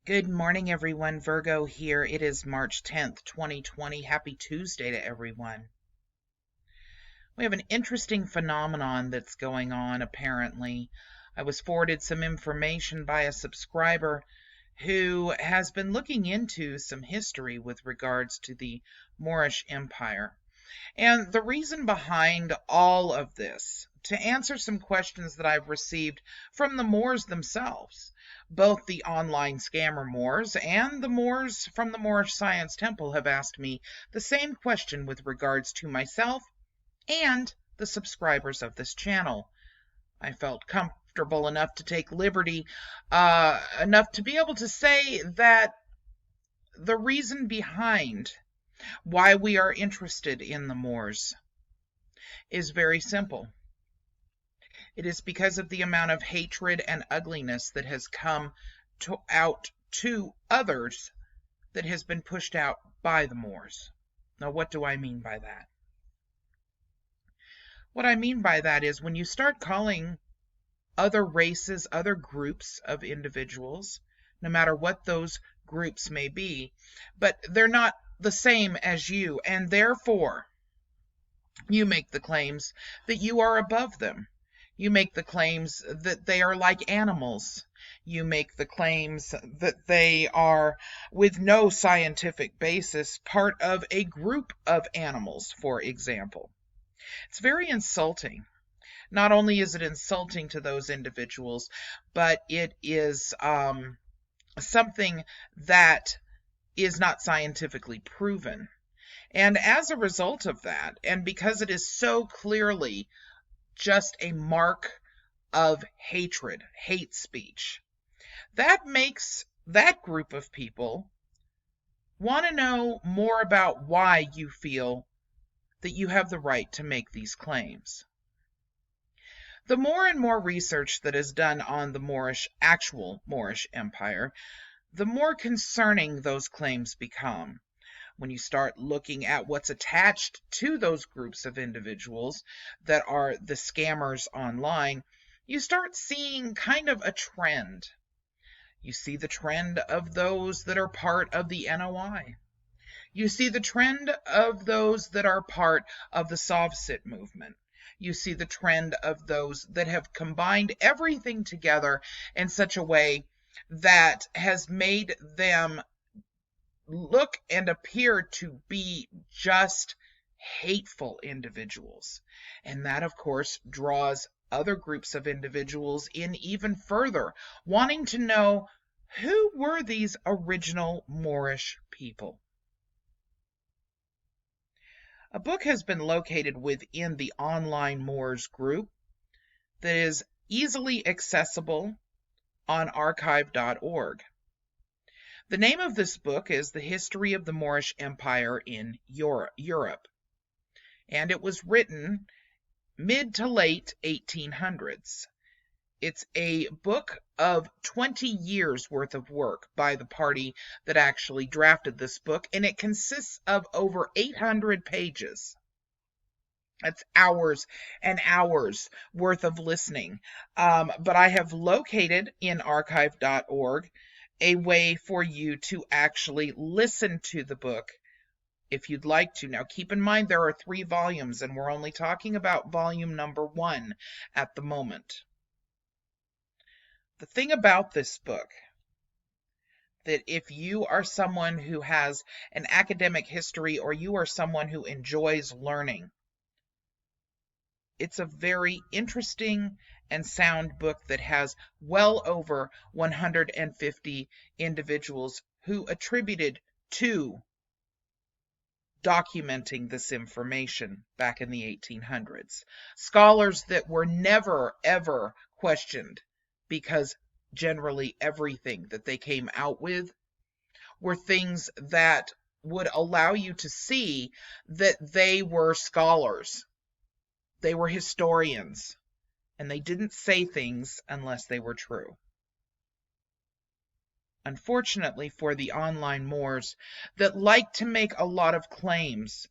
Good morning, everyone. Virgo here. It is March 10th, 2020. Happy Tuesday to everyone. We have an interesting phenomenon that's going on, apparently. I was forwarded some information by a subscriber who has been looking into some history with regards to the Moorish Empire. And the reason behind all of this, to answer some questions that I've received from the Moors themselves, both the online scammer Moors and the Moors from the Moorish Science Temple have asked me the same question with regards to myself and the subscribers of this channel. I felt comfortable enough to take liberty, enough to be able to say that the reason behind why we are interested in the Moors is very simple. It is because of the amount of hatred and ugliness that has come out to others that has been pushed out by the Moors. Now, what do I mean by that? What I mean by that is when you start calling other races, other groups of individuals, no matter what those groups may be, but they're not the same as you, and therefore you make the claims that you are above them. You make the claims that they are like animals. You make the claims that they are, with no scientific basis, part of a group of animals, for example. It's very insulting. Not only is it insulting to those individuals, but it is something that is not scientifically proven. And as a result of that, and because it is so clearly just a mark of hatred, hate speech, that makes that group of people want to know more about why you feel that you have the right to make these claims. The more and more research that is done on the actual Moorish Empire, the more concerning those claims become. When you start looking at what's attached to those groups of individuals that are the scammers online, you start seeing kind of a trend. You see the trend of those that are part of the NOI. You see the trend of those that are part of the Sovsit movement. You see the trend of those that have combined everything together in such a way that has made them look and appear to be just hateful individuals. And that, of course, draws other groups of individuals in even further, wanting to know who were these original Moorish people. A book has been located within the online Moors group that is easily accessible on archive.org. The name of this book is The History of the Moorish Empire in Europe, and it was written mid to late 1800s. It's a book of 20 years worth of work by the party that actually drafted this book, and it consists of over 800 pages. That's hours and hours worth of listening. But I have located in archive.org a way for you to actually listen to the book if you'd like to. Now, keep in mind there are 3 volumes, and we're only talking about volume number 1 at the moment. The thing about this book, that if you are someone who has an academic history or you are someone who enjoys learning, it's a very interesting and sound book that has well over 150 individuals who attributed to documenting this information back in the 1800s. Scholars that were never, ever questioned, because generally everything that they came out with were things that would allow you to see that they were scholars. They were historians, and they didn't say things unless they were true. Unfortunately for the online Moors that like to make a lot of claims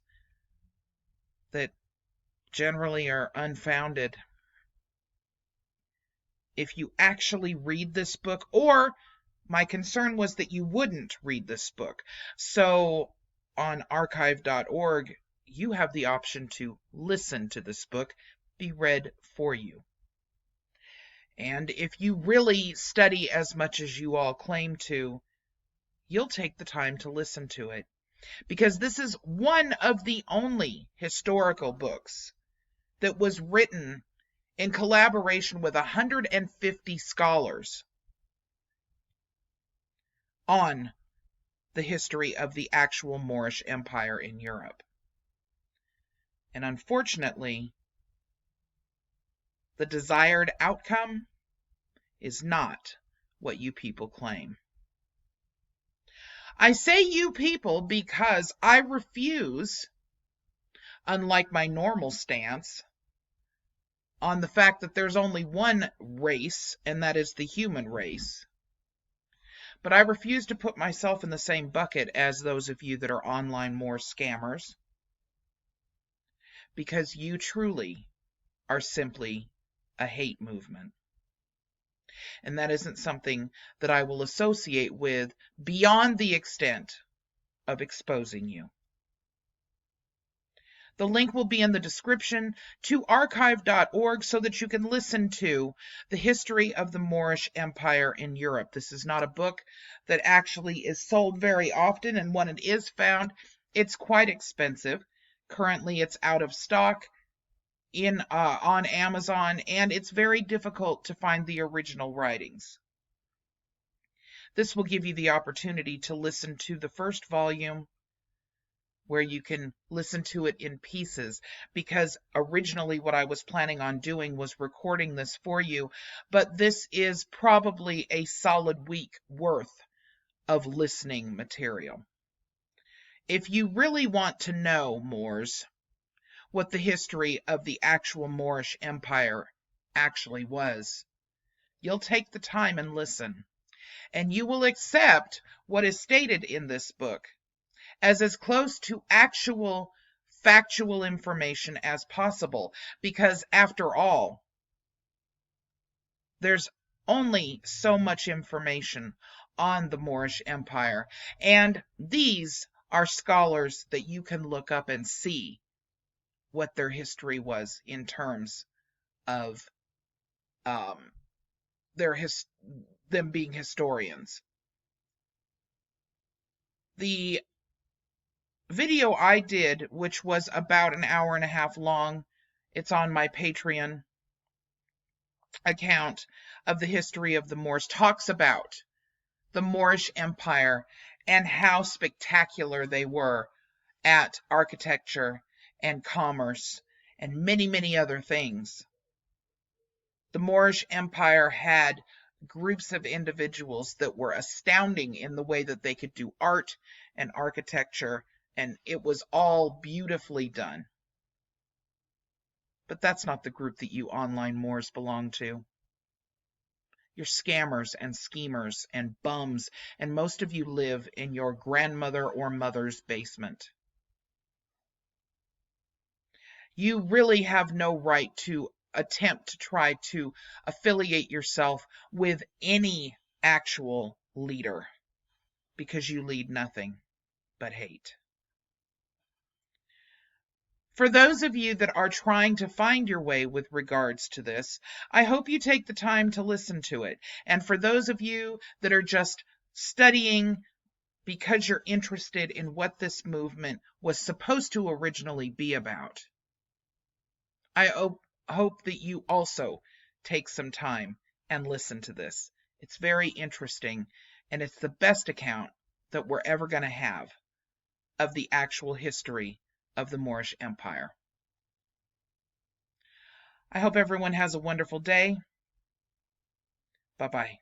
that generally are unfounded, if you actually read this book, or My concern was that you wouldn't read this book. So on archive.org, you have the option to listen to this book be read for you. And if you really study as much as you all claim to, you'll take the time to listen to it. Because this is one of the only historical books that was written in collaboration with 150 scholars on the history of the actual Moorish Empire in Europe. And unfortunately, the desired outcome is not what you people claim. I say you people because I refuse, unlike my normal stance, on the fact that there's only one race, and that is the human race. But I refuse to put myself in the same bucket as those of you that are online Moor scammers, because you truly are simply a hate movement. And that isn't something that I will associate with beyond the extent of exposing you. The link will be in the description to archive.org so that you can listen to the history of the Moorish Empire in Europe. This is not a book that actually is sold very often, and when it is found, it's quite expensive. Currently, it's out of stock on Amazon, and it's very difficult to find the original writings. This will give you the opportunity to listen to the first volume, where you can listen to it in pieces, because originally what I was planning on doing was recording this for you, but this is probably a solid week worth of listening material. If you really want to know, Moors, what the history of the actual Moorish Empire actually was, you'll take the time and listen, and you will accept what is stated in this book as close to actual factual information as possible, because after all, there's only so much information on the Moorish Empire, and these are scholars that you can look up and see what their history was in terms of them being historians. The video I did, which was about an hour and a half long, it's on my Patreon account, of the history of the Moors, talks about the Moorish Empire and how spectacular they were at architecture and commerce and many, many other things. The Moorish Empire had groups of individuals that were astounding in the way that they could do art and architecture, and it was all beautifully done. But that's not the group that you online Moors belong to. You're scammers and schemers and bums, and most of you live in your grandmother or mother's basement. You really have no right to attempt to try to affiliate yourself with any actual leader, because you lead nothing but hate. For those of you that are trying to find your way with regards to this, I hope you take the time to listen to it. And for those of you that are just studying because you're interested in what this movement was supposed to originally be about, I hope that you also take some time and listen to this. It's very interesting, and it's the best account that we're ever going to have of the actual history of the Moorish Empire. I hope everyone has a wonderful day. Bye-bye.